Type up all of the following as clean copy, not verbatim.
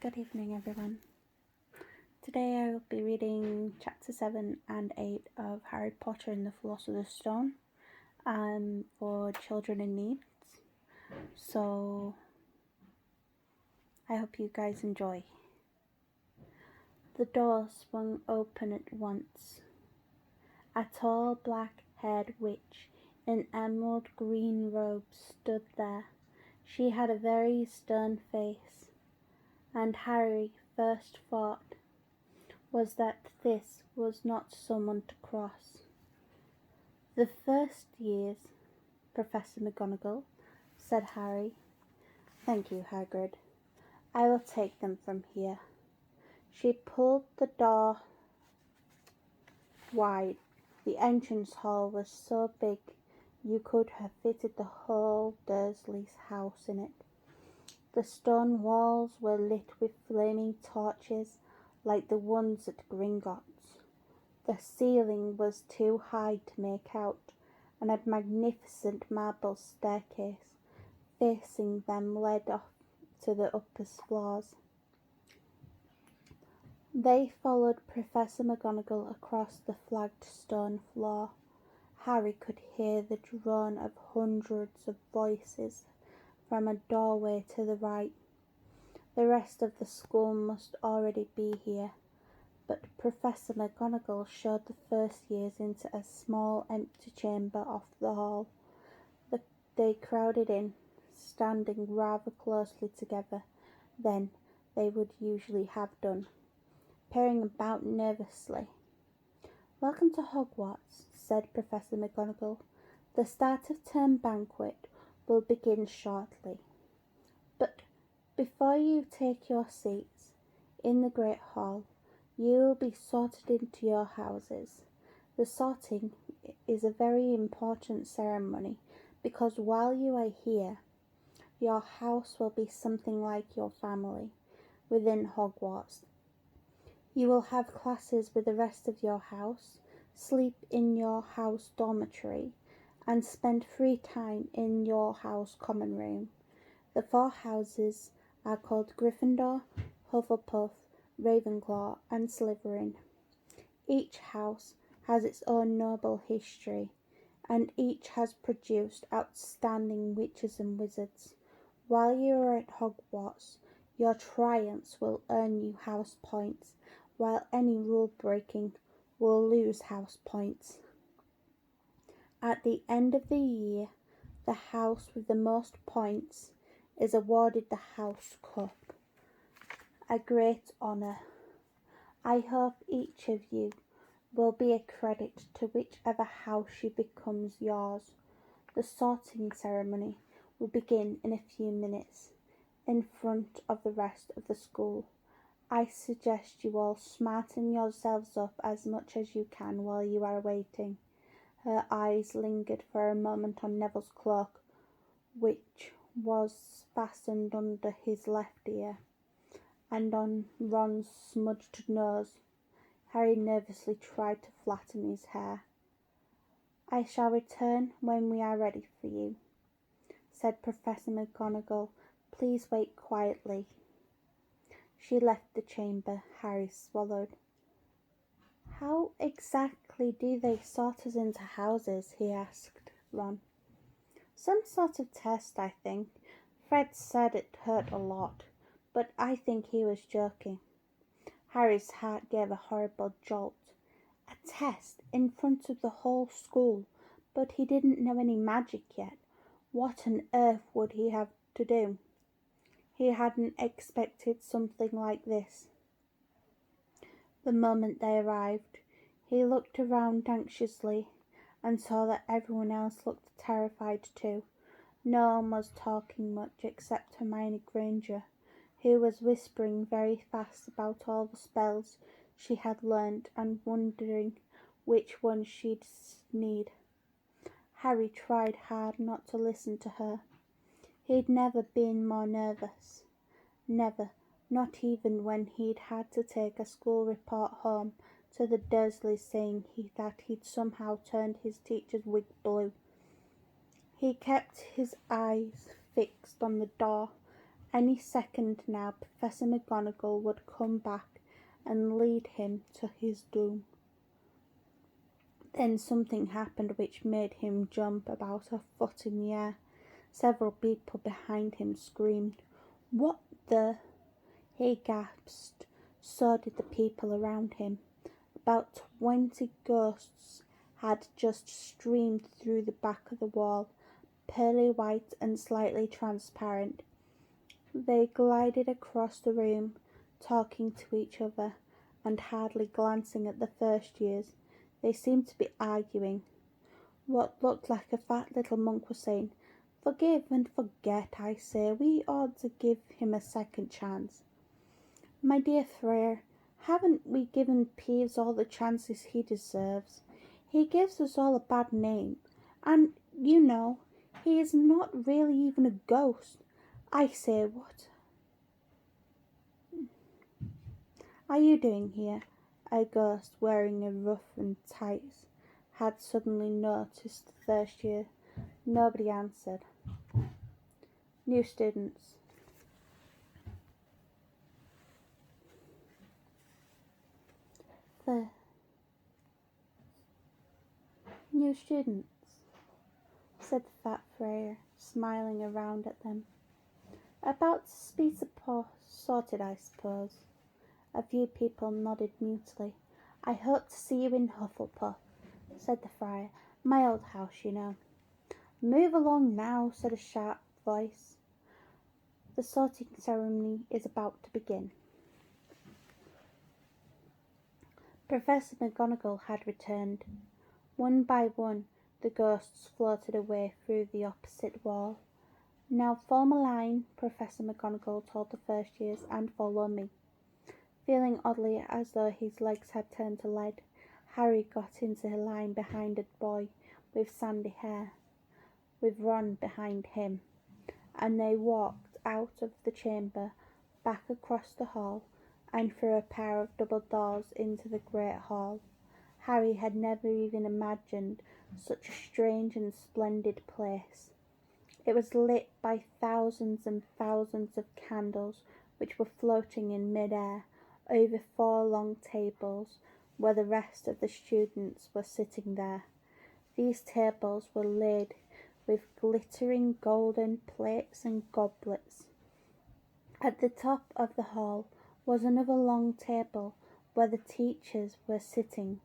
Good evening, everyone. Today I will be reading chapter 7 and 8 of Harry Potter and the Philosopher's Stone for children in need. So I hope you guys enjoy. The door swung open at once. A tall black-haired witch in emerald green robes stood there. She had a very stern face, and Harry first thought was that this was not someone to cross. "The first years, Professor McGonagall," said Harry. "Thank you, Hagrid. I will take them from here." She pulled the door wide. The entrance hall was so big you could have fitted the whole Dursley's house in it. The stone walls were lit with flaming torches like the ones at Gringotts. The ceiling was too high to make out, and a magnificent marble staircase facing them led off to the upper floors. They followed Professor McGonagall across the flagged stone floor. Harry could hear the drone of hundreds of voices from a doorway to the right. The rest of the school must already be here, but Professor McGonagall showed the first years into a small empty chamber off the hall. They crowded in, standing rather closely together than they would usually have done, peering about nervously. "Welcome to Hogwarts," said Professor McGonagall. "The start of term banquet will begin shortly. But before you take your seats in the Great Hall, you will be sorted into your houses. The sorting is a very important ceremony because while you are here, your house will be something like your family within Hogwarts. You will have classes with the rest of your house, sleep in your house dormitory, and spend free time in your house common room. The 4 houses are called Gryffindor, Hufflepuff, Ravenclaw, and Slytherin. Each house has its own noble history, and each has produced outstanding witches and wizards. While you are at Hogwarts, your triumphs will earn you house points, while any rule breaking will lose house points. At the end of the year, the house with the most points is awarded the House Cup, a great honour. I hope each of you will be a credit to whichever house you becomes yours. The sorting ceremony will begin in a few minutes, in front of the rest of the school. I suggest you all smarten yourselves up as much as you can while you are waiting." Her eyes lingered for a moment on Neville's cloak, which was fastened under his left ear, and on Ron's smudged nose. Harry nervously tried to flatten his hair. "I shall return when we are ready for you," said Professor McGonagall. "Please wait quietly." She left the chamber. Harry swallowed. "How exactly do they sort us into houses?" he asked Ron. "Some sort of test, I think. Fred said it hurt a lot, but I think he was joking." Harry's heart gave a horrible jolt. A test in front of the whole school, but he didn't know any magic yet. What on earth would he have to do? He hadn't expected something like this. The moment they arrived, he looked around anxiously and saw that everyone else looked terrified too. No one was talking much except Hermione Granger, who was whispering very fast about all the spells she had learned and wondering which one she'd need. Harry tried hard not to listen to her. He'd never been more nervous. Never, not even when he'd had to take a school report home to the Dursleys saying that he'd somehow turned his teacher's wig blue. He kept his eyes fixed on the door Any second now Professor McGonagall would come back and lead him to his doom. Then something happened which made him jump about a foot in the air. Several people behind him screamed, "What the—" he gasped. So did the people around him. About 20 ghosts had just streamed through the back of the wall, pearly white and slightly transparent. They glided across the room, talking to each other, and hardly glancing at the first years. They seemed to be arguing. What looked like a fat little monk was saying, "Forgive and forget, I say. We ought to give him a second chance." "My dear Friar, haven't we given Peeves all the chances he deserves? He gives us all a bad name, and, you know, he is not really even a ghost. I say, what are you doing here?" A ghost wearing a ruff and tights had suddenly noticed the first year. Nobody answered. New students. The new students, said the fat friar, smiling around at them. About to be sorted, I suppose. A few people nodded mutely. "I hope to see you in Hufflepuff," said the friar. "My old house, you know." "Move along now," said a sharp voice. "The sorting ceremony is about to begin." Professor McGonagall had returned. One by one, the ghosts floated away through the opposite wall. "Now form a line," Professor McGonagall told the first years, "and follow me." Feeling oddly as though his legs had turned to lead, Harry got into a line behind a boy with sandy hair, with Ron behind him, and they walked out of the chamber, back across the hall, and through a pair of double doors into the great hall. Harry had never even imagined such a strange and splendid place. It was lit by thousands and thousands of candles which were floating in mid-air over 4 long tables where the rest of the students were sitting there. These tables were laid with glittering golden plates and goblets. At the top of the hall was another long table where the teachers were sitting.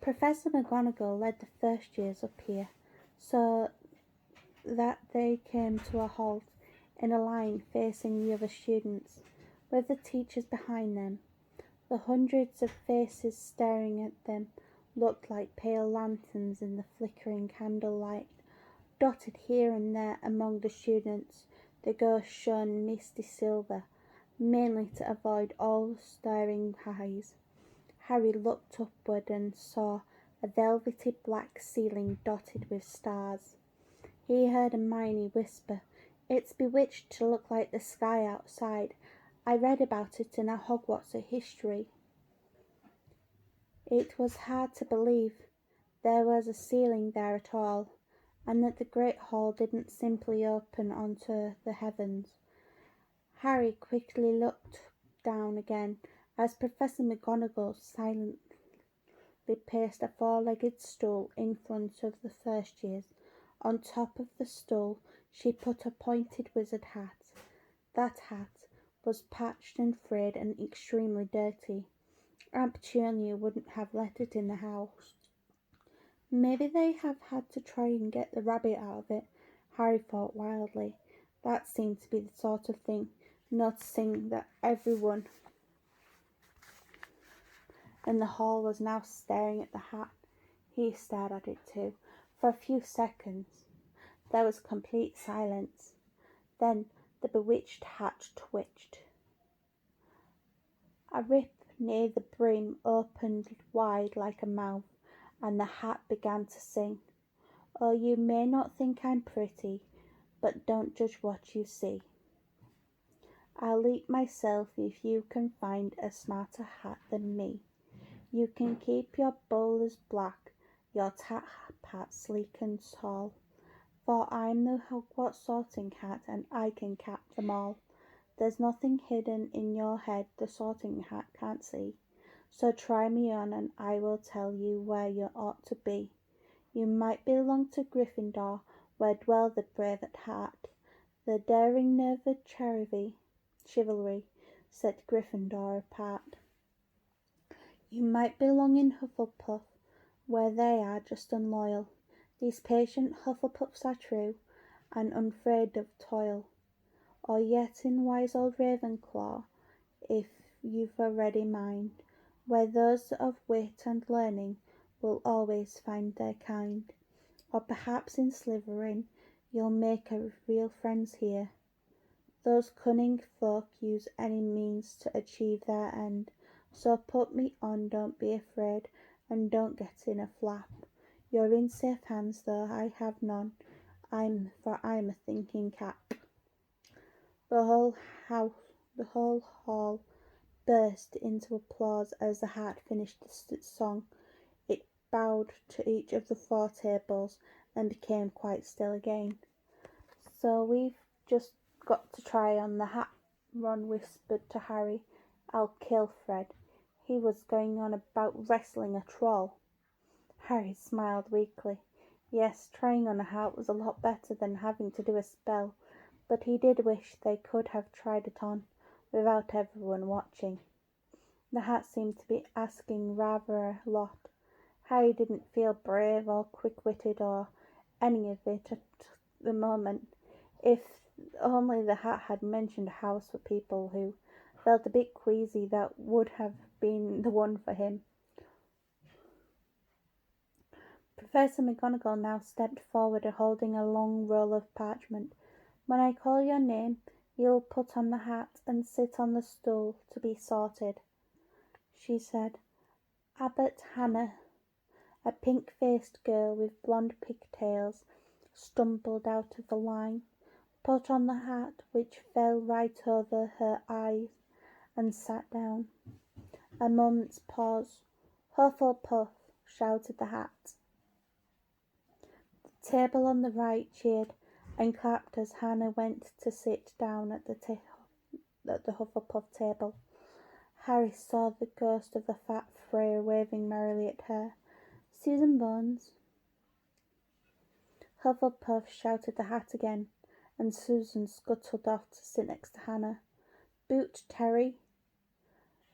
Professor McGonagall led the first years up here, so that they came to a halt in a line facing the other students, with the teachers behind them. The hundreds of faces staring at them looked like pale lanterns in the flickering candlelight. Dotted here and there among the students, the ghosts shone misty silver, mainly to avoid all the staring eyes. Harry looked upward and saw a velvety black ceiling dotted with stars. He heard Hermione whisper, "It's bewitched to look like the sky outside. I read about it in a Hogwarts history." It was hard to believe there was a ceiling there at all, and that the great hall didn't simply open onto the heavens. Harry quickly looked down again as Professor McGonagall silently placed a 4-legged stool in front of the first years. On top of the stool she put a pointed wizard hat. That hat was patched and frayed and extremely dirty. Aunt Petunia wouldn't have let it in the house. Maybe they have had to try and get the rabbit out of it, Harry thought wildly. That seemed to be the sort of thing. Noticing that everyone in the hall was now staring at the hat, he stared at it too. For a few seconds there was complete silence. Then the bewitched hat twitched. A rip near the brim opened wide like a mouth, and the hat began to sing. "Oh, you may not think I'm pretty, but don't judge what you see. I'll eat myself if you can find a smarter hat than me. You can keep your bowlers black, your hat sleek and tall, for I'm the Hogwarts sorting hat and I can cap them all." There's nothing hidden in your head the Sorting Hat can't see. So try me on and I will tell you where you ought to be. You might belong to Gryffindor, where dwell the brave at heart. The daring nerve of chivalry set Gryffindor apart. You might belong in Hufflepuff, where they are just and loyal. These patient Hufflepuffs are true, and unafraid of toil. Or yet in wise old Ravenclaw, if you've a ready mind, where those of wit and learning will always find their kind. Or perhaps in Slytherin you'll make a real friends here. Those cunning folk use any means to achieve their end. So put me on, don't be afraid, and don't get in a flap. You're in safe hands, though I have none. I'm a thinking cap. The whole hall burst into applause as the hat finished its song. It bowed to each of the 4 tables and became quite still again. So we've just got to try on the hat, Ron whispered to Harry. I'll kill Fred. He was going on about wrestling a troll. Harry smiled weakly. Yes, trying on a hat was a lot better than having to do a spell, but he did wish they could have tried it on without everyone watching. The hat seemed to be asking rather a lot. Harry didn't feel brave or quick-witted or any of it at the moment. If only the hat had mentioned a house for people who felt a bit queasy, that would have been the one for him. Professor McGonagall now stepped forward holding a long roll of parchment. When I call your name, you'll put on the hat and sit on the stool to be sorted, she said. Abbot Hannah, a pink-faced girl with blonde pigtails, stumbled out of the line, put on the hat, which fell right over her eyes, and sat down. A moment's pause. Hufflepuff, shouted the hat. The table on the right cheered and clapped as Hannah went to sit down at the Hufflepuff table. Harry saw the ghost of the fat Freya waving merrily at her. Susan Bones. Hufflepuff, shouted the hat again, and Susan scuttled off to sit next to Hannah. Boot Terry.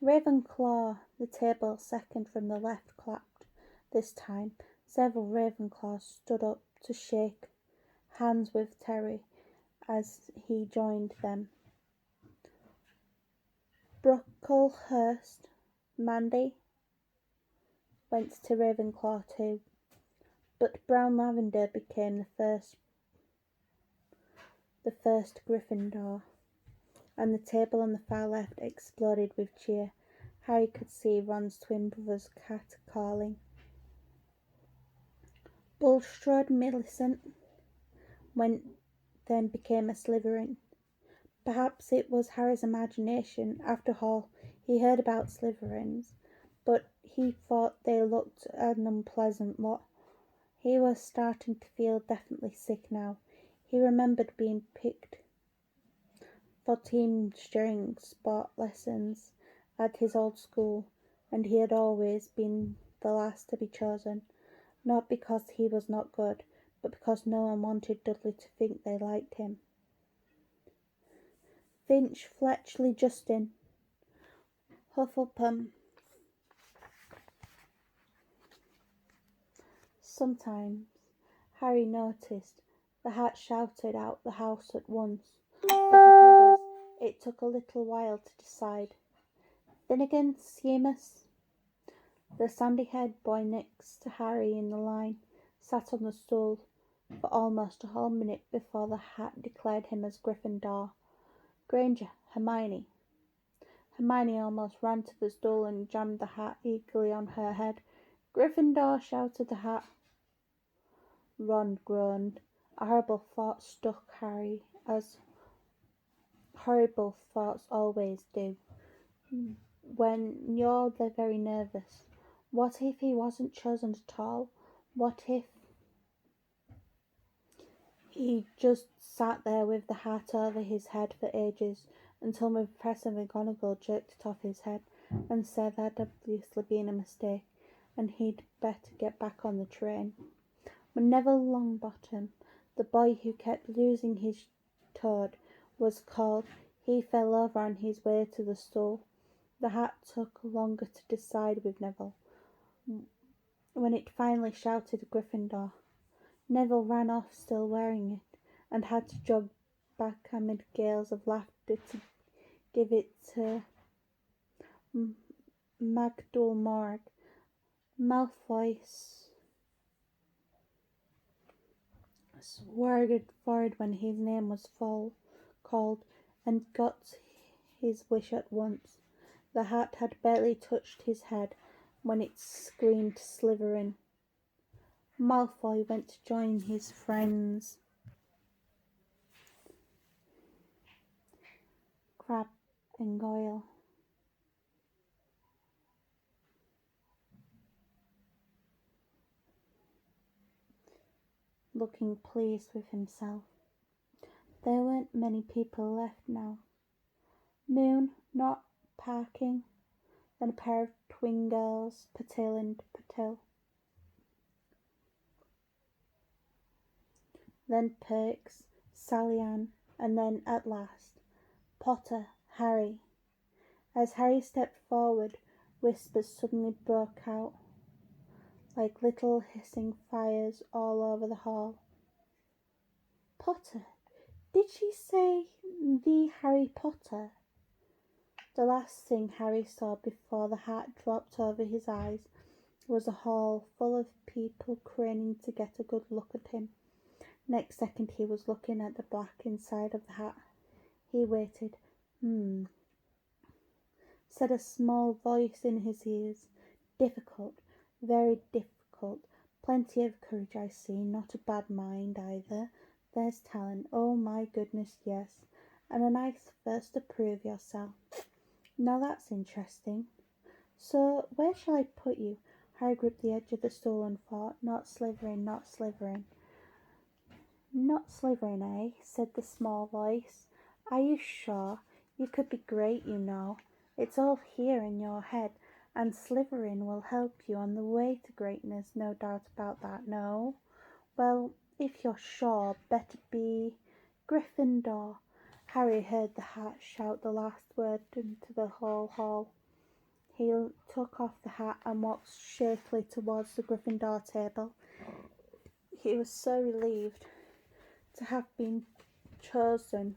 Ravenclaw, the table second from the left, clapped. This time several Ravenclaws stood up to shake hands with Terry as he joined them. Brocklehurst, Mandy, went to Ravenclaw too, but Brown Lavender became the first Gryffindor, and the table on the far left exploded with cheer. Harry could see Ron's twin brother's cat calling. Bulstrode Millicent then became a Slytherin. Perhaps it was Harry's imagination. After all, he heard about Slytherins, but he thought they looked an unpleasant lot. He was starting to feel definitely sick now. He remembered being picked for teams during sport lessons at his old school, and he had always been the last to be chosen, not because he was not good, but because no one wanted Dudley to think they liked him. Finch Fletchley Justin, Hufflepuff. Sometimes Harry noticed the hat shouted out the house at once, but at others it took a little while to decide. Finnegan Seamus, the sandy-haired boy next to Harry in the line, sat on the stool for almost a whole minute before the hat declared him as Gryffindor. Granger, Hermione. Hermione almost ran to the stool and jammed the hat eagerly on her head. Gryffindor, shouted the hat. Ron groaned. A horrible thought struck Harry, as horrible thoughts always do when you're very nervous. What if he wasn't chosen at all? What if he just sat there with the hat over his head for ages until Professor McGonagall jerked it off his head and said there'd obviously been a mistake and he'd better get back on the train. When Neville Longbottom, the boy who kept losing his toad, was called, he fell over on his way to the stool. The hat took longer to decide with Neville. When it finally shouted Gryffindor, Neville ran off still wearing it, and had to jog back amid gales of laughter to give it to Magdul Morag. Malfoy swaggered forward when his name was called, and got his wish at once. The hat had barely touched his head when it screamed Slytherin. Malfoy went to join his friends Crabbe and Goyle. Looking pleased with himself. There weren't many people left now. Moon not parking, then a pair of twin girls, Patil and Patil. Then Perks, Sally Ann, and then at last, Potter, Harry. As Harry stepped forward, whispers suddenly broke out, like little hissing fires all over the hall. Potter? Did she say the Harry Potter? The last thing Harry saw before the hat dropped over his eyes was a hall full of people craning to get a good look at him. Next second he was looking at the black inside of the hat. He waited. Said a small voice in his ears. Difficult, very difficult. Plenty of courage, I see. Not a bad mind either. There's talent. Oh my goodness, yes. And a nice verse to prove yourself. Now that's interesting. So where shall I put you? Harry gripped the edge of the stool and thought. Not Slytherin, not Slytherin. Not Slytherin, eh? Said the small voice. Are you sure? You could be great, you know. It's all here in your head, and Slytherin will help you on the way to greatness, no doubt about that, no? Well, if you're sure, better be Gryffindor. Harry heard the hat shout the last word into the whole hall. He took off the hat and walked shakily towards the Gryffindor table. He was so relieved to have been chosen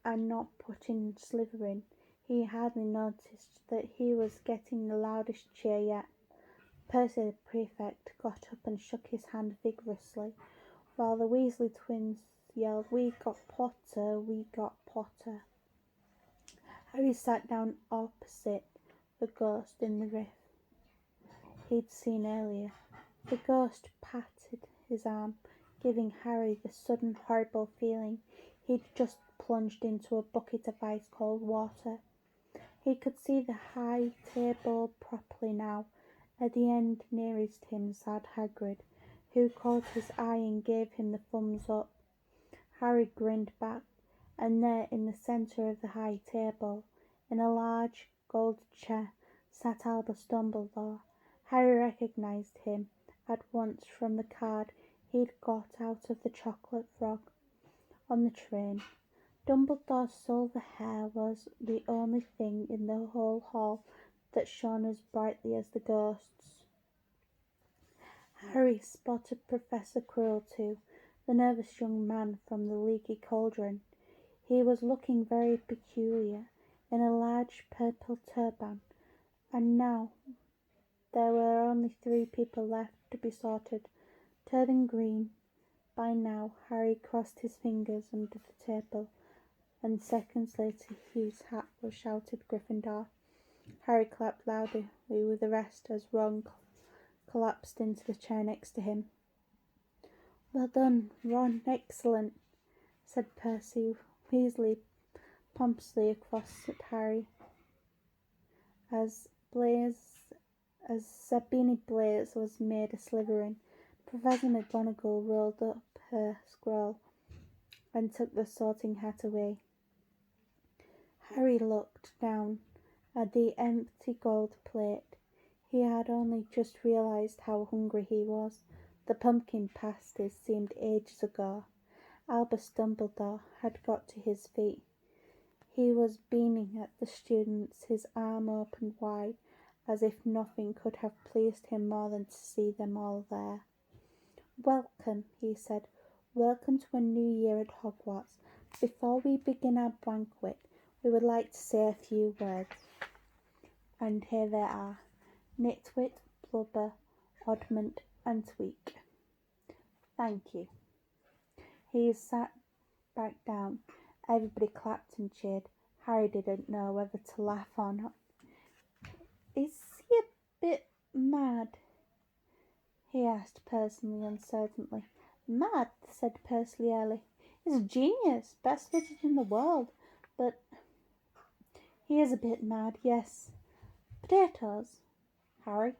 and not put in Slytherin. He hardly noticed that he was getting the loudest cheer yet. Percy the prefect got up and shook his hand vigorously, while the Weasley twins yelled, "We got Potter, we got Potter." Harry sat down opposite the ghost in the rift he'd seen earlier. The ghost patted his arm, giving Harry the sudden horrible feeling he'd just plunged into a bucket of ice-cold water. He could see the high table properly now. At the end nearest him sat Hagrid, who caught his eye and gave him the thumbs up. Harry grinned back, and there in the centre of the high table, in a large gold chair, sat Albus Dumbledore. Harry recognised him at once from the card he'd got out of the Chocolate Frog on the train. Dumbledore's silver hair was the only thing in the whole hall that shone as brightly as the ghost's. Harry spotted Professor Quirrell too, the nervous young man from the Leaky Cauldron. He was looking very peculiar, in a large purple turban, and now there were only 3 people left to be sorted. Turning green, by now Harry crossed his fingers under the table, and seconds later his hat was shouted Gryffindor. Harry clapped loudly with the rest as Ron collapsed into the chair next to him. "Well done, Ron, excellent," said Percy Weasley pompously across at Harry. As Zabini Blaze was made a Slytherin, Professor McGonagall rolled up her scroll and took the sorting hat away. Harry looked down at the empty gold plate. He had only just realized how hungry he was. The pumpkin pasties seemed ages ago. Albus Dumbledore had got to his feet. He was beaming at the students, his arm opened wide, as if nothing could have pleased him more than to see them all there. "Welcome," he said. "Welcome to a new year at Hogwarts. Before we begin our banquet, we would like to say a few words." And here they are: Nitwit, Blubber, Oddment, and Tweak. Thank you. He sat back down. Everybody clapped and cheered. Harry didn't know whether to laugh or not. "Is he a bit mad?" he asked Percy uncertainly. "Mad?" said Percy airily. "He's a genius, best wizard in the world, but he is a bit mad, yes. Potatoes, Harry?"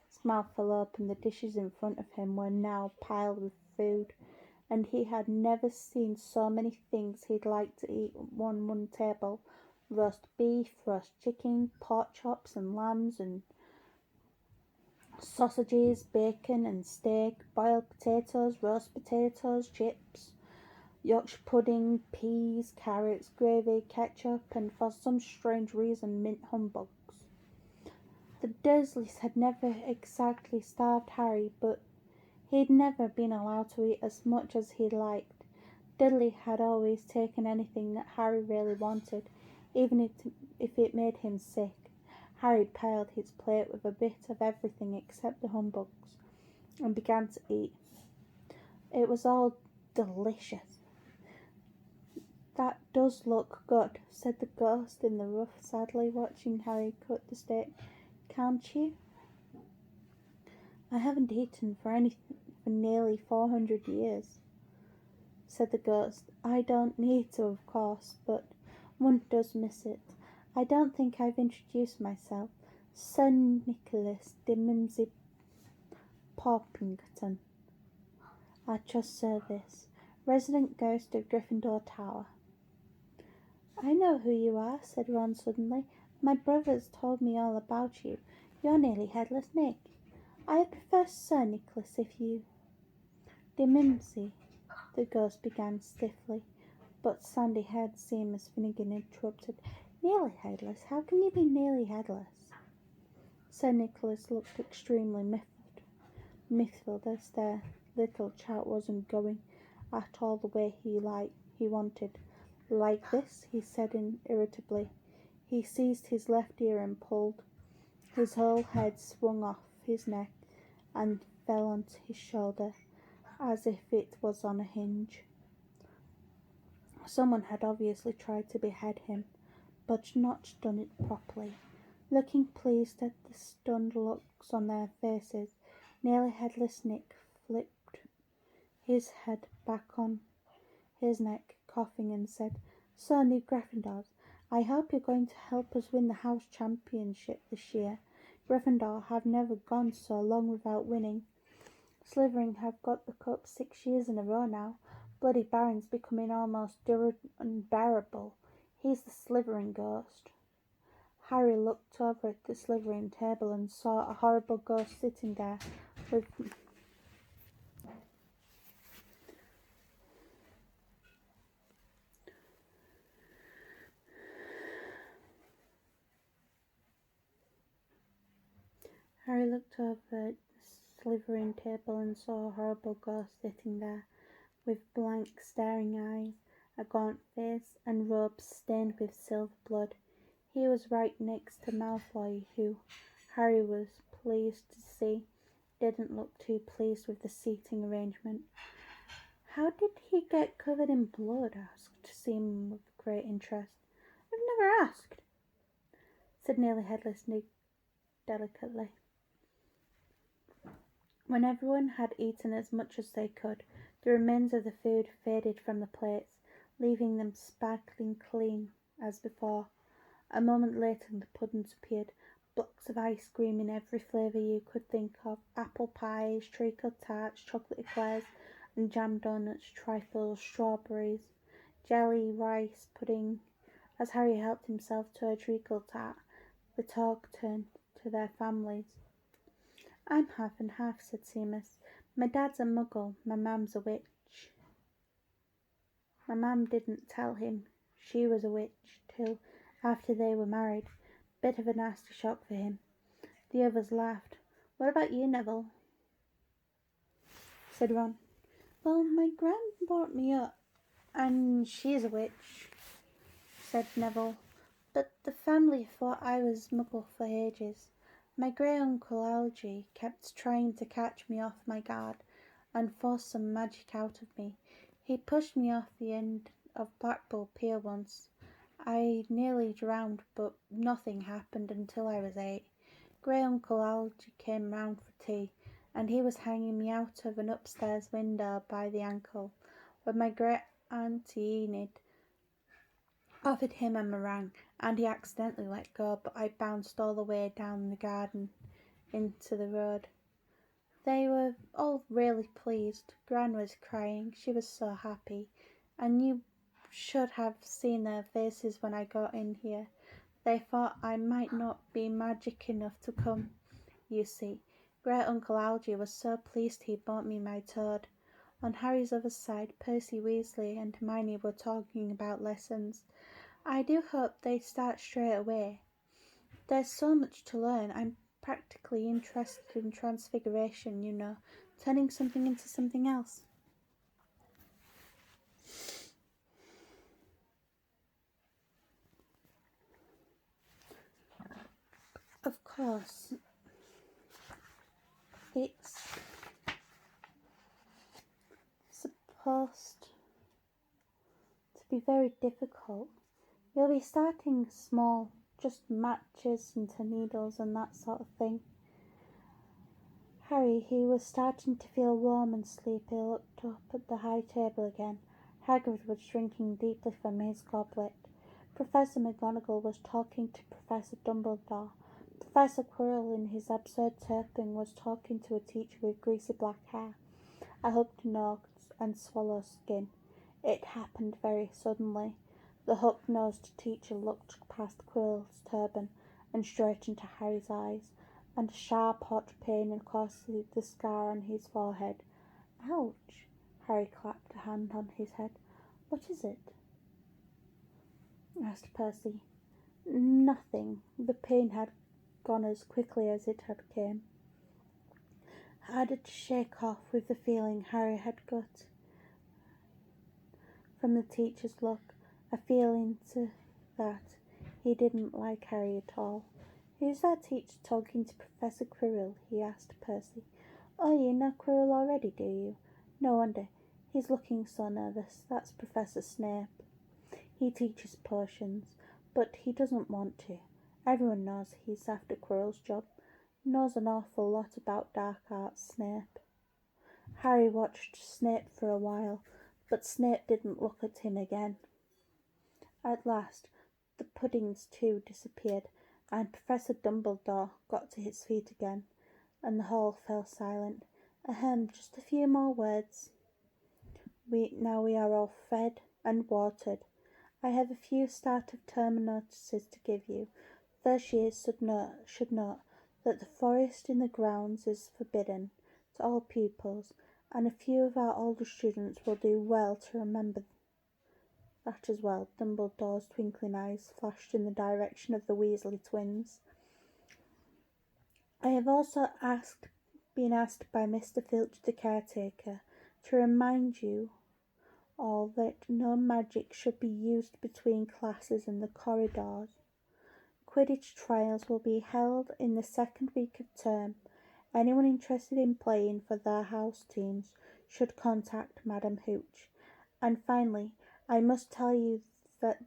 His mouth fell open. The dishes in front of him were now piled with food, and he had never seen so many things he'd like to eat on one table: roast beef, roast chicken, pork chops and lambs and sausages, bacon and steak, boiled potatoes, roast potatoes, chips, Yorkshire pudding, peas, carrots, gravy, ketchup, and for some strange reason mint humbugs. The Dursleys had never exactly starved Harry, but he'd never been allowed to eat as much as he liked. Dudley had always taken anything that Harry really wanted, even if it made him sick. Harry piled his plate with a bit of everything except the humbugs, and began to eat. It was all delicious. "That does look good," said the ghost in the roof sadly, watching Harry cut the steak. "Can't you?" "I haven't eaten for nearly 400 years," said the ghost. "I don't need to, of course, but one does miss it. I don't think I've introduced myself. Sir Nicholas de Mimsy Porpington, at your service, resident ghost of Gryffindor Tower." "I know who you are," said Ron suddenly. "My brothers told me all about you. You're nearly Headless Nick." "I prefer Sir Nicholas if you—" "De Mimsy," the ghost began stiffly, but sandy-haired Seamus Finnegan interrupted. "Nearly headless? How can you be nearly headless?" Sir Nicholas looked extremely miffed as their little chat wasn't going at all the way he wanted. "Like this?" he said irritably. He seized his left ear and pulled. His whole head swung off his neck and fell onto his shoulder, as if it was on a hinge. Someone had obviously tried to behead him, but not done it properly. Looking pleased at the stunned looks on their faces, nearly headless Nick flipped his head back on his neck, coughing, and said, "So, new Gryffindors, I hope you're going to help us win the house championship this year. Gryffindor have never gone so long without winning. Slytherin have got the cup 6 years in a row now. Bloody Baron's becoming almost unbearable. He's the Slytherin ghost." Harry looked over at the Slytherin table and saw a horrible ghost sitting there with Harry looked over at the Slytherin table and saw a horrible ghost sitting there with blank staring eyes, a gaunt face, and robes stained with silver blood. He was right next to Malfoy, who, Harry was pleased to see, didn't look too pleased with the seating arrangement. "How did he get covered in blood?" asked Seamus with great interest. "I've never asked," said Nearly Headless Nick delicately. When everyone had eaten as much as they could, the remains of the food faded from the plates, leaving them sparkling clean as before. A moment later the puddings appeared, blocks of ice cream in every flavour you could think of, apple pies, treacle tarts, chocolate eclairs, and jam donuts, trifles, strawberries, jelly, rice pudding, As Harry helped himself to a treacle tart, the talk turned to their families. I'm half and half, said Seamus. My dad's a muggle, my mam's a witch. My mam didn't tell him she was a witch till after they were married. Bit of a nasty shock for him. The others laughed. What about you, Neville? Said Ron. Well, my gran brought me up, and she's a witch, said Neville. But the family thought I was muggle for ages. My great uncle Algy kept trying to catch me off my guard and force some magic out of me. He pushed me off the end of Blackpool Pier once. I nearly drowned, but nothing happened until I was 8. Great Uncle Algy came round for tea, and he was hanging me out of an upstairs window by the ankle, when my great auntie Enid offered him a meringue, and he accidentally let go, but I bounced all the way down the garden into the road. They were all really pleased. Gran was crying, she was so happy, and you should have seen their faces when I got in here. They thought I might not be magic enough to come, you see. Great Uncle Algy was so pleased he bought me my toad. On Harry's other side, Percy Weasley and Hermione were talking about lessons. I do hope they start straight away. There's so much to learn. I'm practically interested in transfiguration, you know, turning something into something else. Of course, it's supposed to be very difficult. You'll be starting small, just matches into needles and that sort of thing. Harry, he was starting to feel warm and sleepy, looked up at the high table again. Hagrid was drinking deeply from his goblet. Professor McGonagall was talking to Professor Dumbledore. Professor Quirrell, in his absurd turpin, was talking to a teacher with greasy black hair, a hooked nose and swallow skin. It happened very suddenly. The hook-nosed teacher looked past Quirrell's turban and straight into Harry's eyes, and a sharp hot pain across the scar on his forehead. Ouch! Harry clapped a hand on his head. What is it? Asked Percy. Nothing. The pain had gone as quickly as it had came. Harder to shake off with the feeling Harry had got from the teacher's look, a feeling that he didn't like Harry at all. Who's that teacher talking to Professor Quirrell? He asked Percy. Oh, you know Quirrell already, do you? No wonder. He's looking so nervous. That's Professor Snape. He teaches potions, but he doesn't want to. Everyone knows he's after Quirrell's job. Knows an awful lot about dark arts, Snape. Harry watched Snape for a while, but Snape didn't look at him again. At last, the puddings too disappeared, and Professor Dumbledore got to his feet again, and the hall fell silent. Ahem, just a few more words. Now we are all fed and watered. I have a few start of term notices to give you. First years should note that the forest in the grounds is forbidden to all pupils, and a few of our older students will do well to remember that as well. Dumbledore's twinkling eyes flashed in the direction of the Weasley twins. I have also been asked by Mr. Filch, the caretaker, to remind you all that no magic should be used between classes in the corridors. Quidditch trials will be held in the second week of term. Anyone interested in playing for their house teams should contact Madam Hooch. And finally, I must tell you that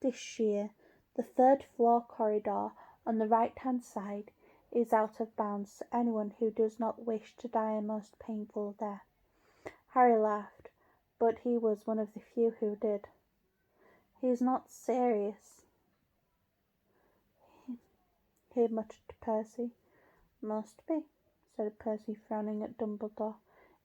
this year the third floor corridor on the right-hand side is out of bounds to anyone who does not wish to die a most painful death. Harry laughed, but he was one of the few who did. He's not serious, he muttered to Percy. Must be, said Percy, frowning at Dumbledore.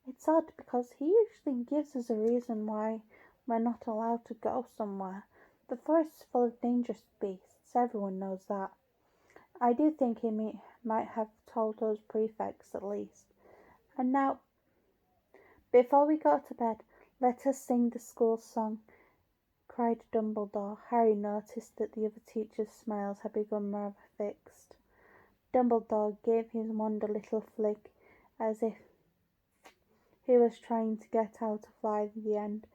It's odd, because he usually gives us a reason why we're not allowed to go somewhere. The forest is full of dangerous beasts, everyone knows that. I do think he might have told us prefects at least. And now, before we go to bed, let us sing the school song, cried Dumbledore. Harry noticed that the other teachers' smiles had become rather fixed. Dumbledore gave his wand a little flick, as if he was trying to get out a fly at the end,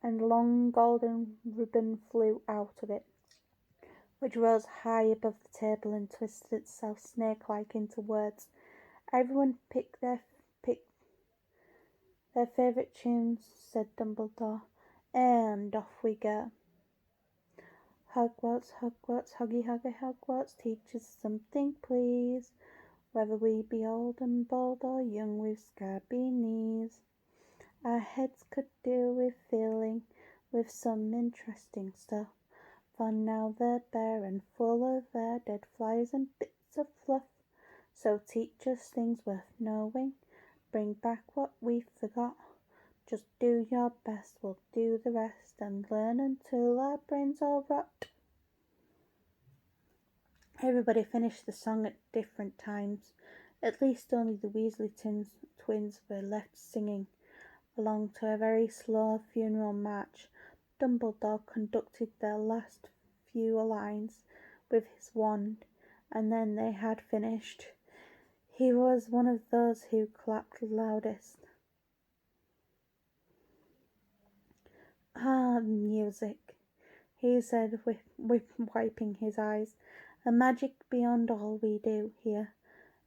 and a long golden ribbon flew out of it, which rose high above the table and twisted itself snake-like into words. Everyone picked their favourite tunes, said Dumbledore, and off we go. Hogwarts, Hogwarts, Hoggy Hoggy Hogwarts, teach us something please, whether we be old and bold or young with scabby knees. Our heads could do with filling with some interesting stuff, for now they're bare and full of air, dead flies and bits of fluff. So teach us things worth knowing, bring back what we forgot. Just do your best, we'll do the rest, and learn until our brains all rot. Everybody finished the song at different times. At least only the Weasley twins were left singing along to a very slow funeral march. Dumbledore conducted their last few lines with his wand, and then they had finished. He was one of those who clapped loudest. Ah, music, he said, wiping his eyes. A magic beyond all we do here.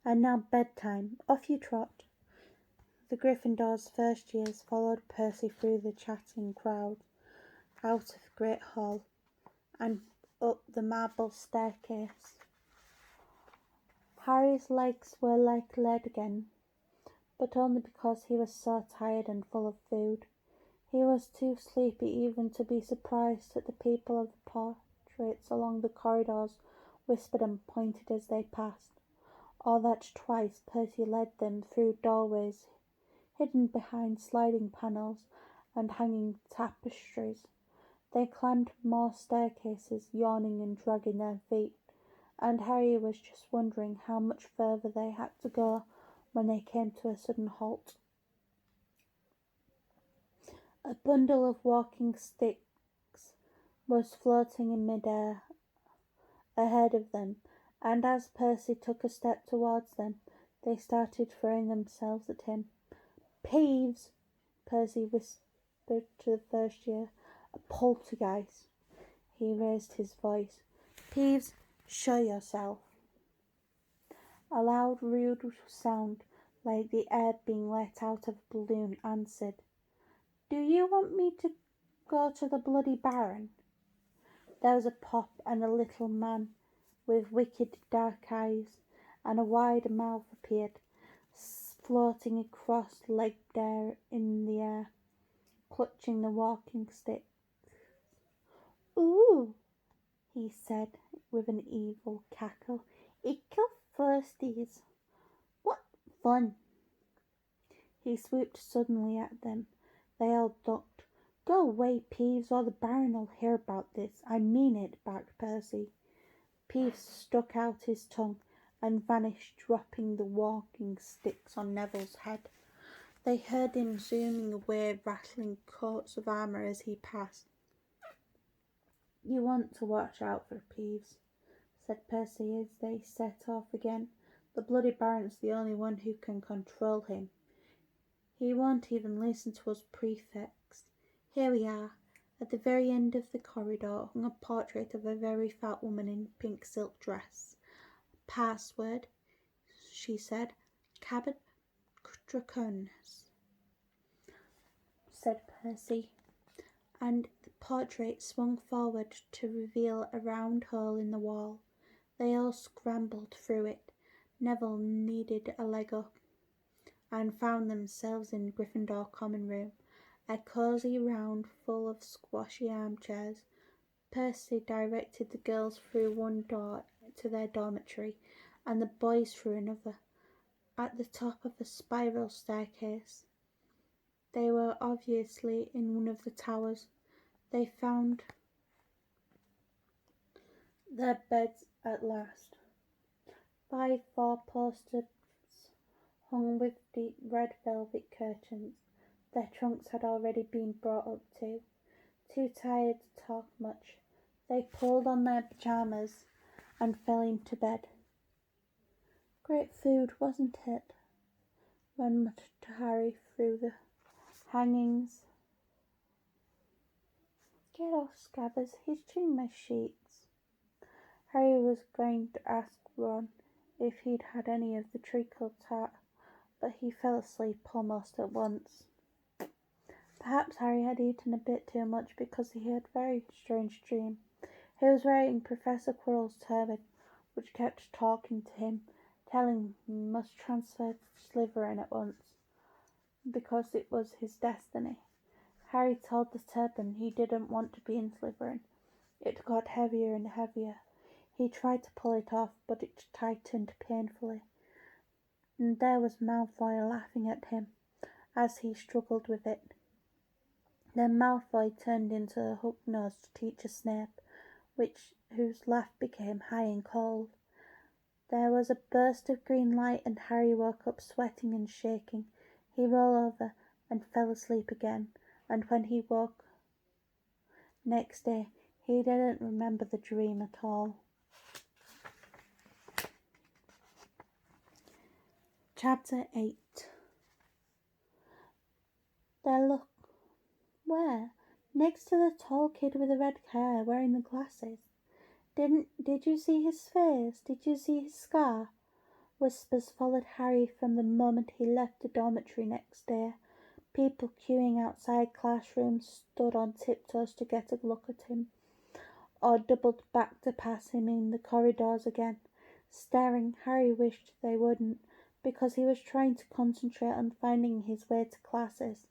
And now bedtime. Off you trot. The Gryffindor's first years followed Percy through the chatting crowd, out of Great Hall, and up the marble staircase. Harry's legs were like lead again, but only because he was so tired and full of food. He was too sleepy even to be surprised at the people of the portraits along the corridors whispered and pointed as they passed, or that twice Percy led them through doorways hidden behind sliding panels and hanging tapestries. They climbed more staircases, yawning and dragging their feet, and Harry was just wondering how much further they had to go when they came to a sudden halt. A bundle of walking sticks was floating in mid-air ahead of them, and as Percy took a step towards them, they started throwing themselves at him. Peeves, Percy whispered to the first year. A poltergeist. He raised his voice. Peeves, show yourself. A loud, rude sound, like the air being let out of a balloon, answered. Do you want me to go to the Bloody Baron? There was a pop, and a little man with wicked dark eyes and a wide mouth appeared, floating across legged air in the air, clutching the walking stick. Ooh, he said with an evil cackle. Ickle firsties. What fun! He swooped suddenly at them. They all ducked. Go away, Peeves, or the Baron'll hear about this. I mean it, barked Percy. Peeves stuck out his tongue and vanished, dropping the walking sticks on Neville's head. They heard him zooming away, rattling coats of armour as he passed. You want to watch out for Peeves, said Percy as they set off again. The Bloody Baron's the only one who can control him. He won't even listen to us prefects. Here we are. At the very end of the corridor hung a portrait of a very fat woman in a pink silk dress. Password, she said. Cabot Draconis, said Percy, and the portrait swung forward to reveal a round hole in the wall. They all scrambled through it. Neville needed a leg up, and found themselves in Gryffindor Common Room, a cosy round full of squashy armchairs. Percy directed the girls through one door to their dormitory, and the boys through another, at the top of a spiral staircase. They were obviously in one of the towers. They found their beds at last. 5 4-poster hung with deep red velvet curtains. Their trunks had already been brought up too. Too tired to talk much, they pulled on their pyjamas and fell into bed. Great food, wasn't it? Ron muttered to Harry through the hangings. Get off, Scabbers, he's chewing my sheets. Harry was going to ask Ron if he'd had any of the treacle tart, but he fell asleep almost at once. Perhaps Harry had eaten a bit too much because he had a very strange dream. He was wearing Professor Quirrell's turban, which kept talking to him, telling him he must transfer to Slytherin at once, because it was his destiny. Harry told the turban he didn't want to be in Slytherin. It got heavier and heavier. He tried to pull it off, but it tightened painfully. And there was Malfoy laughing at him as he struggled with it. Then Malfoy turned into a hook-nosed teacher Snape, whose laugh became high and cold. There was a burst of green light and Harry woke up sweating and shaking. He rolled over and fell asleep again, and when he woke next day, he didn't remember the dream at all. Chapter 8. There, look. Where? Next to the tall kid with the red hair wearing the glasses. Did you see his face? Did you see his scar? Whispers followed Harry from the moment he left the dormitory next day. People queuing outside classrooms stood on tiptoes to get a look at him, or doubled back to pass him in the corridors again. Staring, Harry wished they wouldn't, because he was trying to concentrate on finding his way to classes.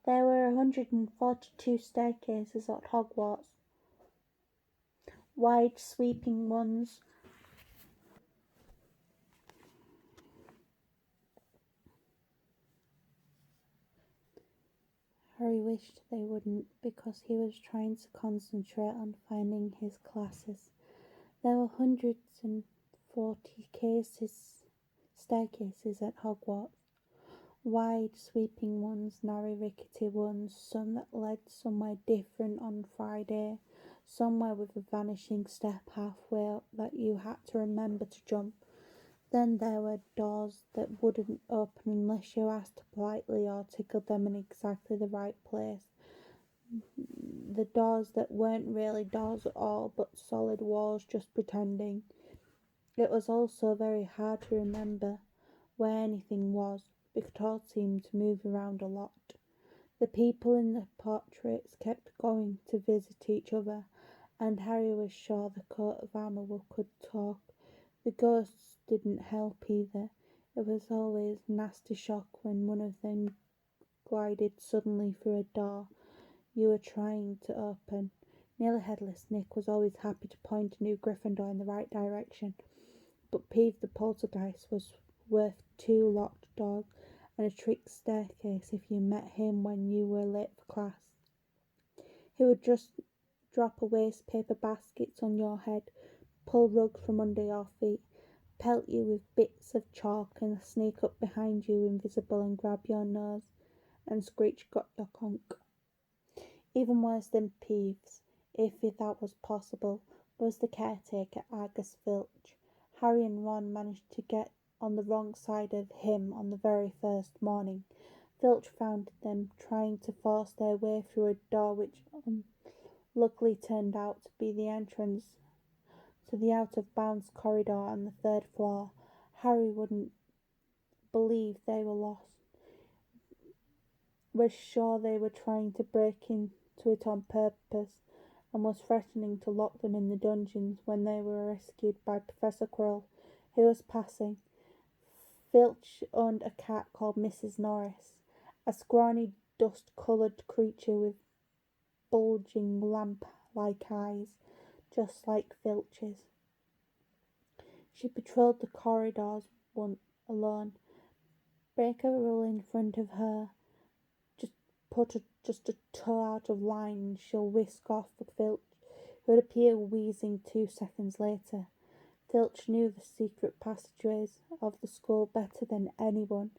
There were 142 staircases at Hogwarts. Wide, sweeping ones Harry wished they wouldn't, because he was trying to concentrate on finding his classes. There were 140 staircases at Hogwarts. Wide, sweeping ones, narrow, rickety ones, some that led somewhere different on Friday, somewhere with a vanishing step halfway up that you had to remember to jump. Then there were doors that wouldn't open unless you asked politely or tickled them in exactly the right place. The doors that weren't really doors at all, but solid walls just pretending. It was also very hard to remember where anything was, because it all seemed to move around a lot. The people in the portraits kept going to visit each other, and Harry was sure the coat of armour could talk. The ghosts didn't help either. It was always a nasty shock when one of them glided suddenly through a door you were trying to open. Nearly Headless Nick was always happy to point a new Gryffindor in the right direction, but Peeve the Poltergeist was worth 2 locked doors and a trick staircase if you met him when you were late for class. He would just drop a waste paper baskets on your head, pull rugs from under your feet, pelt you with bits of chalk, and sneak up behind you invisible and grab your nose and screech got your conch. Even worse than Peeves, if that was possible, was the caretaker Argus Filch. Harry and Ron managed to get on the wrong side of him on the very first morning. Filch found them trying to force their way through a door which luckily turned out to be the entrance to the out-of-bounds corridor on the 3rd floor. Harry wouldn't believe they were lost. Was sure they were trying to break into it on purpose, and was threatening to lock them in the dungeons when they were rescued by Professor Quirrell, who was passing. Filch owned a cat called Mrs. Norris, a scrawny, dust-coloured creature with bulging lamp-like eyes, just like Filch's. She patrolled the corridors alone. Break a rule in front of her, put just a toe out of line, and she'll whisk off for Filch, would appear wheezing 2 seconds later. Filch knew the secret passageways of the school better than anyone,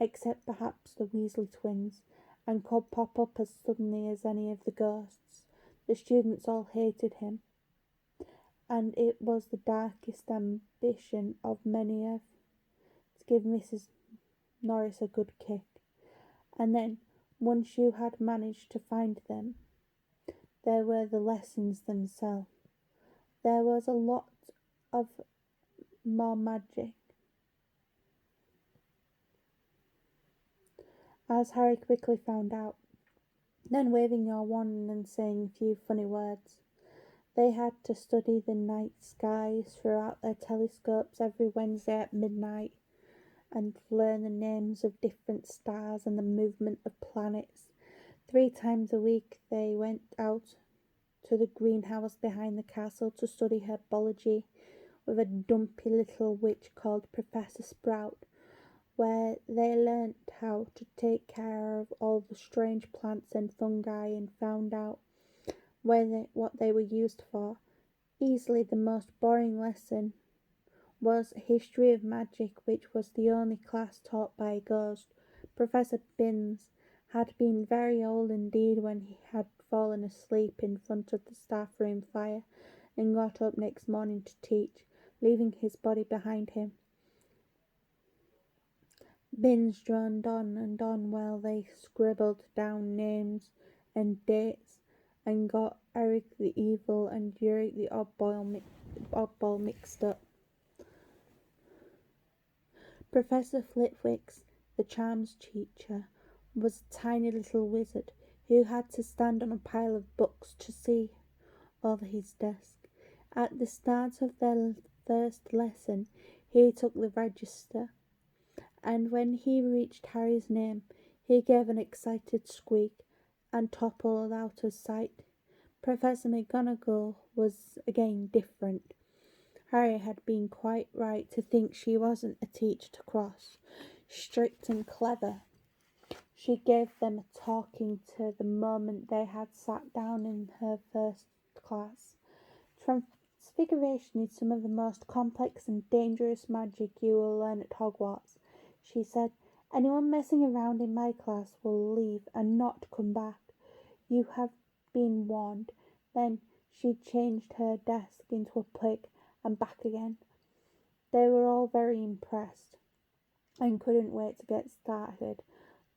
except perhaps the Weasley twins, and could pop up as suddenly as any of the ghosts. The students all hated him, and it was the darkest ambition of many to give Mrs. Norris a good kick. And then, once you had managed to find them, there were the lessons themselves. There was a lot of more magic, as Harry quickly found out. Then, waving your wand and saying a few funny words, they had to study the night skies throughout their telescopes every Wednesday at midnight, and learn the names of different stars and the movement of planets. 3 times a week they went out to the greenhouse behind the castle to study herbology with a dumpy little witch called Professor Sprout, where they learnt how to take care of all the strange plants and fungi and found out what they were used for. Easily the most boring lesson was History of Magic, which was the only class taught by a ghost. Professor Binns had been very old indeed when he had fallen asleep in front of the staff room fire and got up next morning to teach, leaving his body behind him. Binns droned on and on while they scribbled down names and dates and got Eric the Evil and Uric the Oddball mixed up. Professor Flitwick, the charms teacher, was a tiny little wizard who had to stand on a pile of books to see over his desk. At the start of their first lesson, he took the register, and when he reached Harry's name, he gave an excited squeak and toppled out of sight. Professor McGonagall was again different. Harry had been quite right to think she wasn't a teacher to cross. Strict and clever, she gave them a talking to the moment they had sat down in her first class. Transfiguration is some of the most complex and dangerous magic you will learn at Hogwarts, she said. Anyone messing around in my class will leave and not come back. You have been warned. Then she changed her desk into a pig and back again. They were all very impressed and couldn't wait to get started,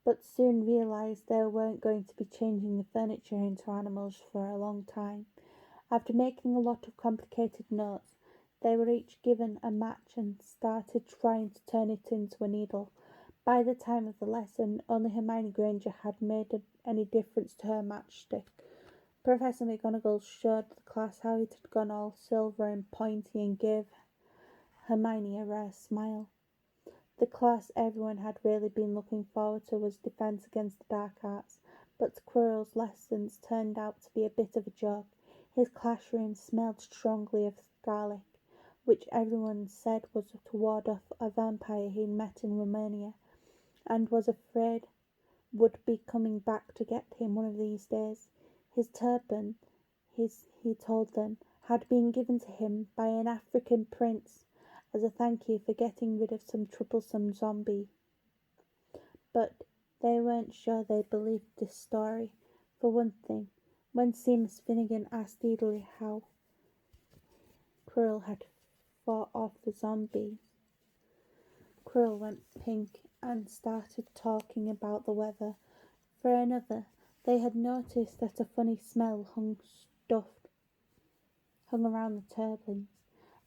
but soon realised they weren't going to be changing the furniture into animals for a long time. After making a lot of complicated notes, they were each given a match and started trying to turn it into a needle. By the time of the lesson, only Hermione Granger had made any difference to her matchstick. Professor McGonagall showed the class how it had gone all silver and pointy and gave Hermione a rare smile. The class everyone had really been looking forward to was Defence Against the Dark Arts, but Quirrell's lessons turned out to be a bit of a joke. His classroom smelled strongly of garlic, which everyone said was to ward off a vampire he'd met in Romania, and was afraid would be coming back to get him one of these days. His turban, he told them, had been given to him by an African prince as a thank you for getting rid of some troublesome zombie. But they weren't sure they believed this story. For one thing, when Seamus Finnegan asked Dudley how Quirrell had fought off the zombies, Quirrell went pink and started talking about the weather. For another, they had noticed that a funny smell hung around the turbans,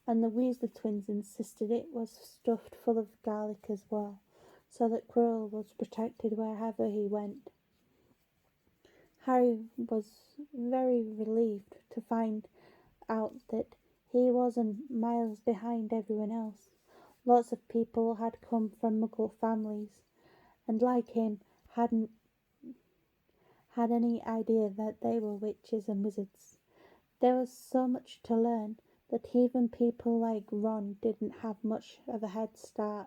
and the Weasley twins insisted it was stuffed full of garlic as well, so that Quirrell was protected wherever he went. Harry was very relieved to find out that he wasn't miles behind everyone else. Lots of people had come from Muggle families, and like him, hadn't had any idea that they were witches and wizards. There was so much to learn that even people like Ron didn't have much of a head start.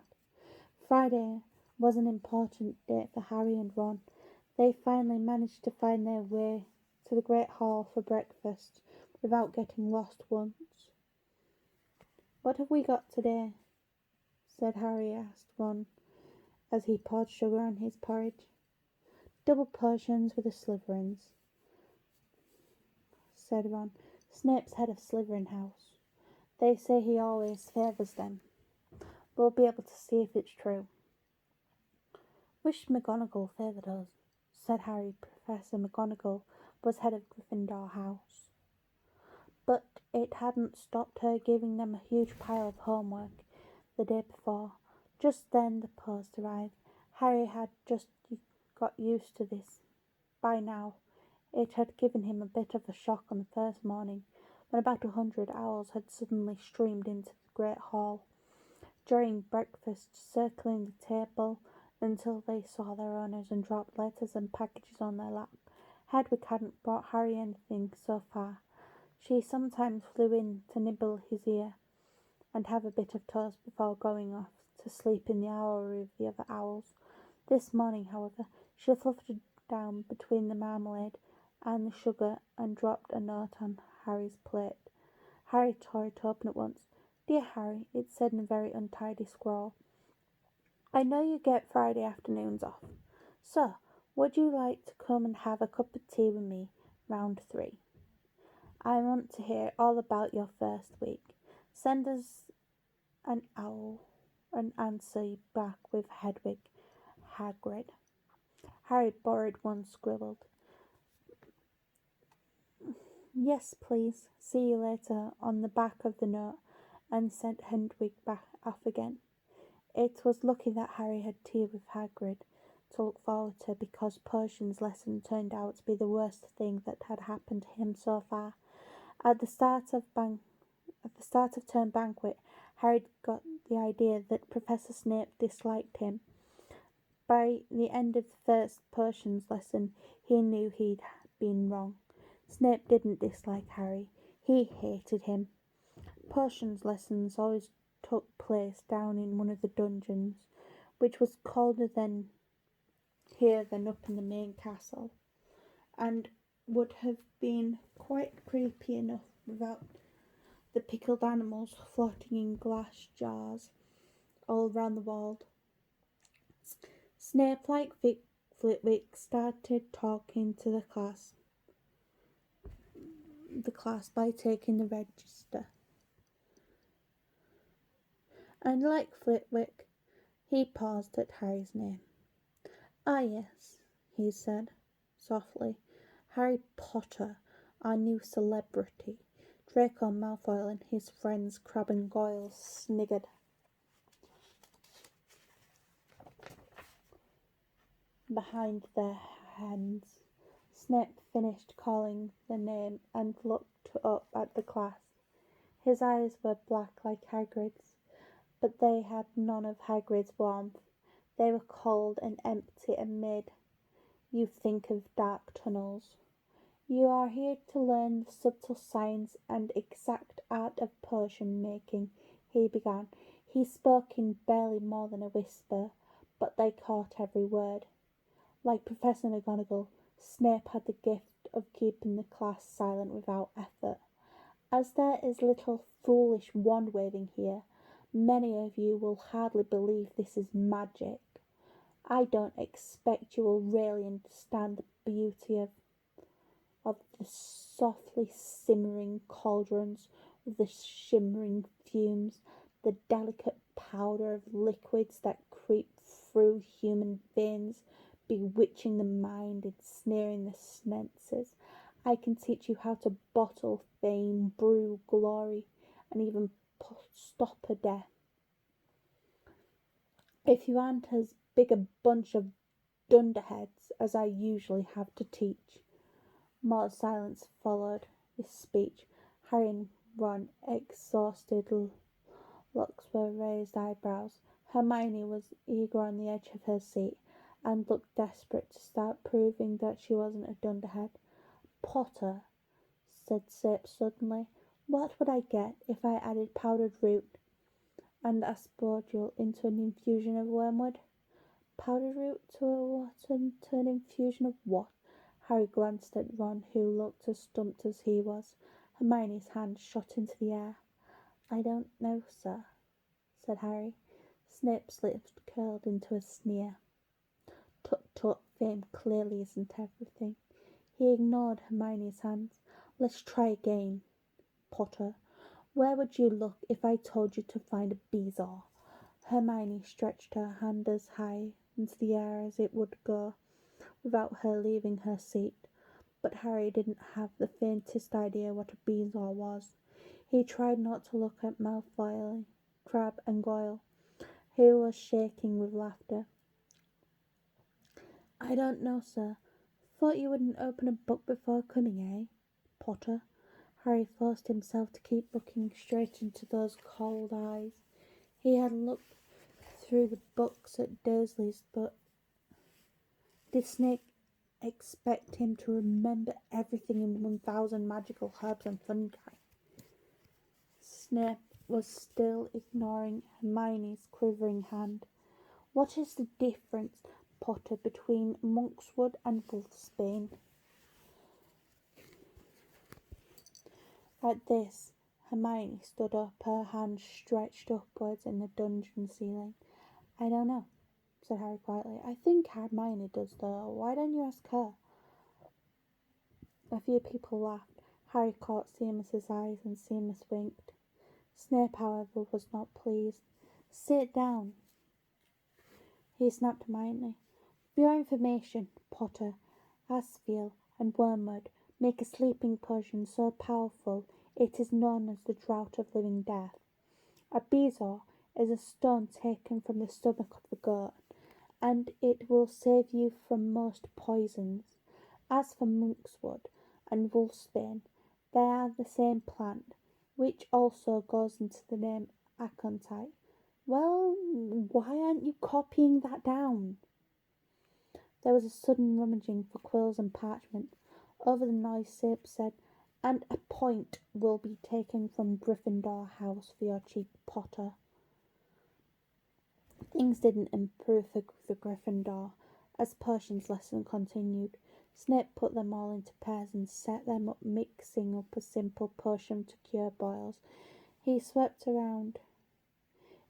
Friday was an important day for Harry and Ron. They finally managed to find their way to the Great Hall for breakfast, without getting lost once. "What have we got today?" said Harry, asked Ron, as he poured sugar on his porridge. "Double potions with the Slytherins," said Ron. "Snape's head of Slytherin House. They say he always favours them. We'll be able to see if it's true." "Wish McGonagall favoured us," said Harry. Professor McGonagall was head of Gryffindor House. But it hadn't stopped her giving them a huge pile of homework the day before. Just then the post arrived. Harry had just got used to this by now. It had given him a bit of a shock on the first morning, when about 100 owls had suddenly streamed into the great hall. During breakfast, circling the table until they saw their owners and dropped letters and packages on their lap. Hedwig hadn't brought Harry anything so far. She sometimes flew in to nibble his ear and have a bit of toast before going off to sleep in the owlery of the other owls. This morning, however, she fluttered down between the marmalade and the sugar and dropped a note on Harry's plate. Harry tore it open at once. "Dear Harry," it said in a very untidy scrawl, "I know you get Friday afternoons off, so would you like to come and have a cup of tea with me round 3? I want to hear all about your first week. Send us an owl and answer back with Hedwig, Hagrid." Harry borrowed one scribbled. "Yes, please. See you later," on the back of the note, and sent Hedwig back off again. It was lucky that Harry had tea with Hagrid to look forward to, because Potions lesson turned out to be the worst thing that had happened to him so far. At the start of term banquet, Harry got the idea that Professor Snape disliked him. By the end of the first Potions lesson, he knew he'd been wrong. Snape didn't dislike Harry. He hated him. Potions lessons always took place down in one of the dungeons, which was colder than here than up in the main castle, and would have been quite creepy enough without the pickled animals floating in glass jars all round the wall. Snape, like Flitwick, started talking to the class by taking the register. And like Flitwick, he paused at Harry's name. "Ah, yes," he said softly. "Harry Potter, our new celebrity." Draco Malfoy and his friends Crabbe and Goyle sniggered. Behind their hands, Snape finished calling the name and looked up at the class. His eyes were black like Hagrid's, but they had none of Hagrid's warmth. They were cold and empty and made you think of dark tunnels. "You are here to learn the subtle science and exact art of potion making," he began. He spoke in barely more than a whisper, but they caught every word. Like Professor McGonagall, Snape had the gift of keeping the class silent without effort. "As there is little foolish wand-waving here, many of you will hardly believe this is magic. I don't expect you will really understand the beauty of the softly simmering cauldrons with the shimmering fumes, the delicate powder of liquids that creep through human veins, bewitching the mind, ensnaring the senses. I can teach you how to bottle fame, brew glory, and even stop a death. If you aren't as big a bunch of dunderheads as I usually have to teach." More silence followed this speech. Harry and Ron, exhausted looks were raised eyebrows. Hermione was eager on the edge of her seat, and looked desperate to start proving that she wasn't a dunderhead. "Potter," said Snape suddenly, "what would I get if I added powdered root and aspergillus into an infusion of wormwood?" "Powdered root to an infusion of what?" Harry glanced at Ron, who looked as stumped as he was. Hermione's hand shot into the air. "I don't know, sir," said Harry. Snape's lips curled into a sneer. "Tut, tut, fame clearly isn't everything." He ignored Hermione's hands. "Let's try again. Potter, where would you look if I told you to find a Bezoar?" Hermione stretched her hand as high into the air as it would go, without her leaving her seat. But Harry didn't have the faintest idea what a Bezoar was. He tried not to look at Malfoy, Crabbe, and Goyle, who was shaking with laughter. "I don't know, sir. Thought you wouldn't open a book before coming, eh, Potter?" Harry forced himself to keep looking straight into those cold eyes. He had looked through the books at Dursley's, but did Snape expect him to remember everything in 1,000 magical herbs and fungi? Snape was still ignoring Hermione's quivering hand. "What is the difference, Potter, between Monkswood and Wolfsbane?" At this, Hermione stood up, her hand stretched upwards in the dungeon ceiling. "I don't know," said Harry quietly. "I think Hermione does, though. Why don't you ask her?" A few people laughed. Harry caught Seamus's eyes, and Seamus winked. Snape, however, was not pleased. "Sit down," he snapped Hermione. "For your information, Potter, Asriel and Wormwood make a sleeping potion so powerful it is known as the Draught of Living Death. A Bezoar is a stone taken from the stomach of the goat, and it will save you from most poisons. As for Monkswood and Wolfsbane, they are the same plant, which also goes into the name aconite. Well, why aren't you copying that down?" There was a sudden rummaging for quills and parchment. Over the noise, Snape said, "And a point will be taken from Gryffindor House for your cheek, Potter." Things didn't improve for the Gryffindor as Potion's lesson continued. Snape put them all into pairs and set them up, mixing up a simple potion to cure boils. He swept around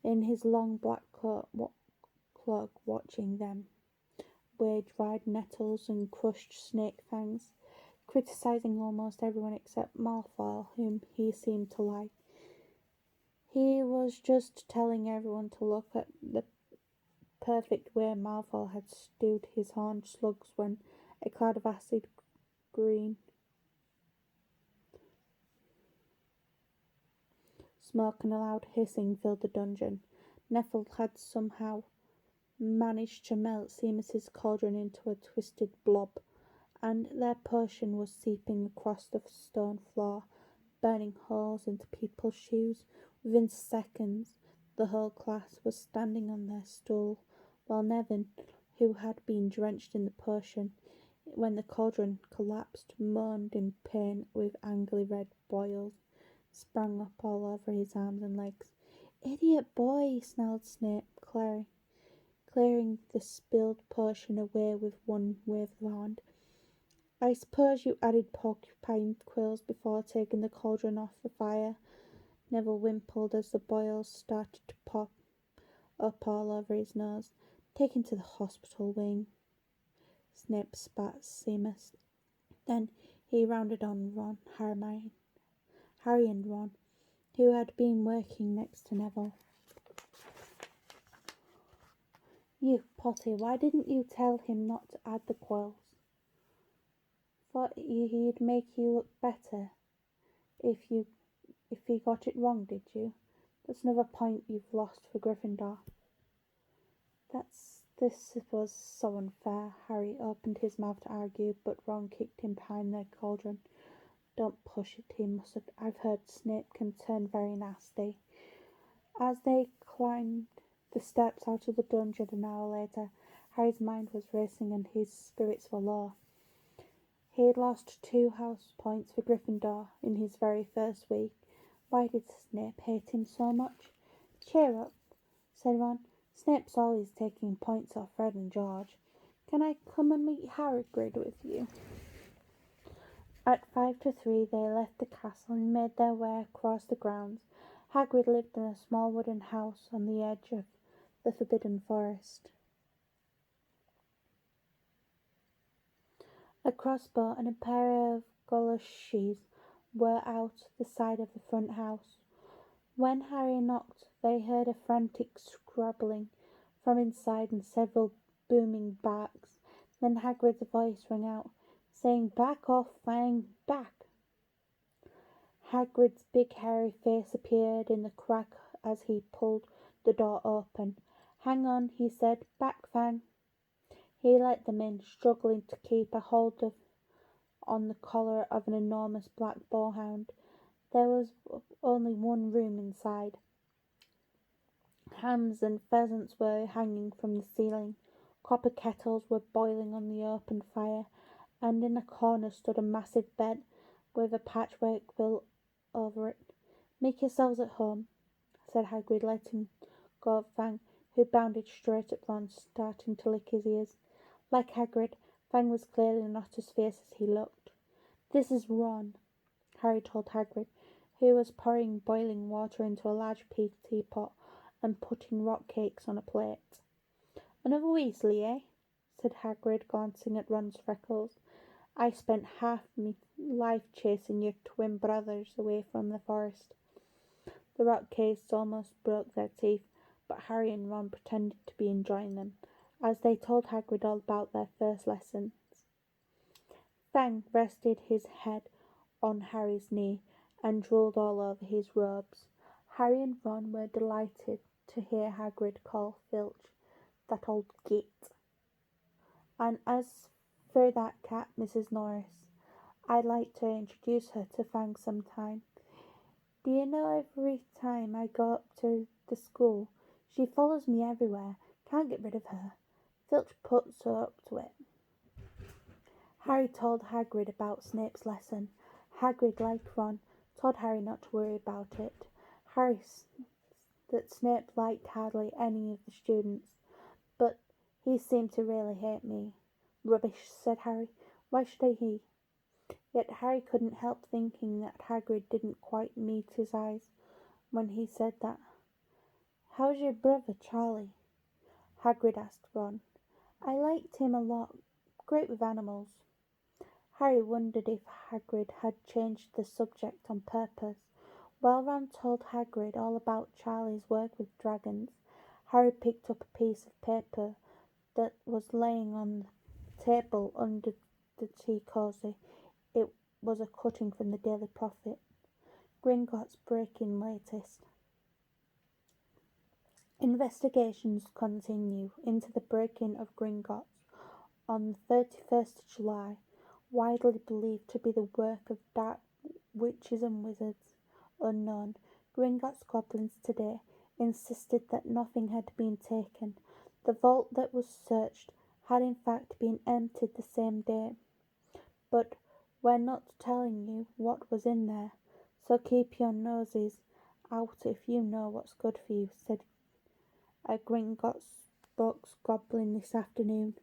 in his long black cloak, watching them weigh dried nettles and crushed snake fangs, criticising almost everyone except Malfoy, whom he seemed to like. He was just telling everyone to look at the perfect way Malfoy had stewed his horned slugs when a cloud of acid green smoke and a loud hissing filled the dungeon. Neville had somehow managed to melt Seamus's cauldron into a twisted blob, and their potion was seeping across the stone floor, burning holes into people's shoes. Within seconds, the whole class was standing on their stool, while Nevin, who had been drenched in the potion when the cauldron collapsed, moaned in pain with angry red boils sprang up all over his arms and legs. "Idiot boy!" snarled Snape, clearing the spilled potion away with one wave of the wand. "I suppose you added porcupine quills before taking the cauldron off the fire?" Neville wimpled as the boils started to pop up all over his nose. "Take him to the hospital wing." Snape spat Seamus. Then he rounded on Ron, Harry and Ron, who had been working next to Neville. "You, Potter, why didn't you tell him not to add the quills? Thought he'd make you look better if he got it wrong, did you? That's another point you've lost for Gryffindor." This was so unfair. Harry opened his mouth to argue, but Ron kicked him behind the cauldron. "Don't push it," he muttered. "I've heard Snape can turn very nasty." As they climbed the steps out of the dungeon an hour later, Harry's mind was racing and his spirits were low. He had lost 2 house points for Gryffindor in his very first week. Why did Snape hate him so much? "Cheer up," said Ron. "Snape's always taking points off Fred and George. Can I come and meet Hagrid with you?" At 5 to 3 they left the castle and made their way across the grounds. Hagrid lived in a small wooden house on the edge of the Forbidden Forest. A crossbow and a pair of goloshes were out the side of the front house. When Harry knocked, they heard a frantic scrabbling from inside and several booming barks. Then Hagrid's voice rang out, saying, "Back off, Fang, back!" Hagrid's big hairy face appeared in the crack as he pulled the door open. "Hang on," he said. "Back, Fang." He let them in, struggling to keep a hold on the collar of an enormous black boarhound. There was only one room inside. Hams and pheasants were hanging from the ceiling. Copper kettles were boiling on the open fire, and in a corner stood a massive bed with a patchwork quilt over it. "Make yourselves at home," said Hagrid, letting go of Fang, who bounded straight at Ron, starting to lick his ears. Like Hagrid, Fang was clearly not as fierce as he looked. "This is Ron," Harry told Hagrid, who was pouring boiling water into a large teapot and putting rock cakes on a plate. "Another Weasley, eh?" said Hagrid, glancing at Ron's freckles. "I spent half my life chasing your twin brothers away from the forest." The rock cakes almost broke their teeth, but Harry and Ron pretended to be enjoying them, as they told Hagrid all about their first lessons. Fang rested his head on Harry's knee and drooled all over his robes. Harry and Ron were delighted to hear Hagrid call Filch "that old git." "And as for that cat, Mrs. Norris, I'd like to introduce her to Fang sometime. Do you know, every time I go up to the school, she follows me everywhere. Can't get rid of her. Filch puts her up to it." Harry told Hagrid about Snape's lesson. Hagrid, like Ron, told Harry not to worry about it. Harry that Snape liked hardly any of the students, but he seemed to really hate me. "Rubbish," said Harry. "Why should he?" Yet Harry couldn't help thinking that Hagrid didn't quite meet his eyes when he said that. "How's your brother, Charlie?" Hagrid asked Ron. "I liked him a lot. Great with animals." Harry wondered if Hagrid had changed the subject on purpose. While Ron told Hagrid all about Charlie's work with dragons, Harry picked up a piece of paper that was laying on the table under the tea cosy. It was a cutting from the Daily Prophet. "Gringotts break-in latest. Investigations continue into the break-in of Gringotts on the 31st of July, widely believed to be the work of dark witches and wizards unknown. Gringotts goblins today insisted that nothing had been taken. The vault that was searched had in fact been emptied the same day. But we're not telling you what was in there, so keep your noses out if you know what's good for you," said a Gringotts box goblin this afternoon.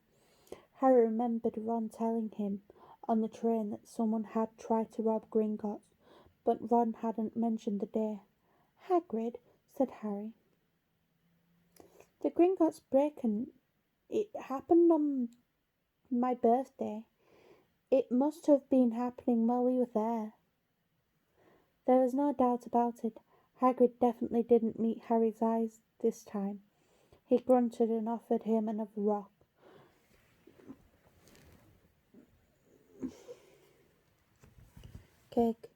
Harry remembered Ron telling him on the train that someone had tried to rob Gringotts, but Ron hadn't mentioned the day. "Hagrid," said Harry, "the Gringotts break-in, it happened on my birthday. It must have been happening while we were there." There was no doubt about it. Hagrid definitely didn't meet Harry's eyes this time. He grunted and offered him another rock. Cake.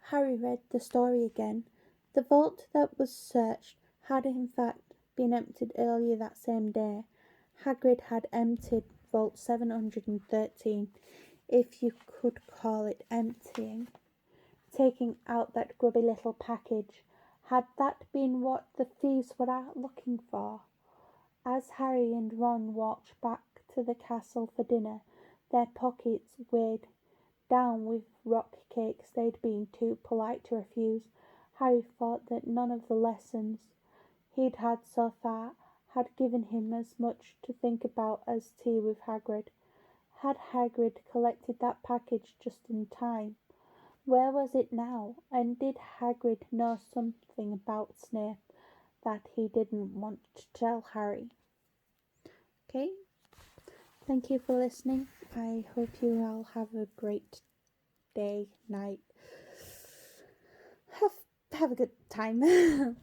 Harry read the story again. The vault that was searched had in fact been emptied earlier that same day. Hagrid had emptied Vault 713, if you could call it emptying, taking out that grubby little package. Had that been what the thieves were out looking for? As Harry and Ron walked back to the castle for dinner, their pockets weighed down with rock cakes they'd been too polite to refuse, Harry thought that none of the lessons he'd had so far had given him as much to think about as tea with Hagrid. Had Hagrid collected that package just in time? Where was it now? And did Hagrid know something about Snape that he didn't want to tell Harry? Okay, thank you for listening. I hope you all have a great day, night. Have a good time.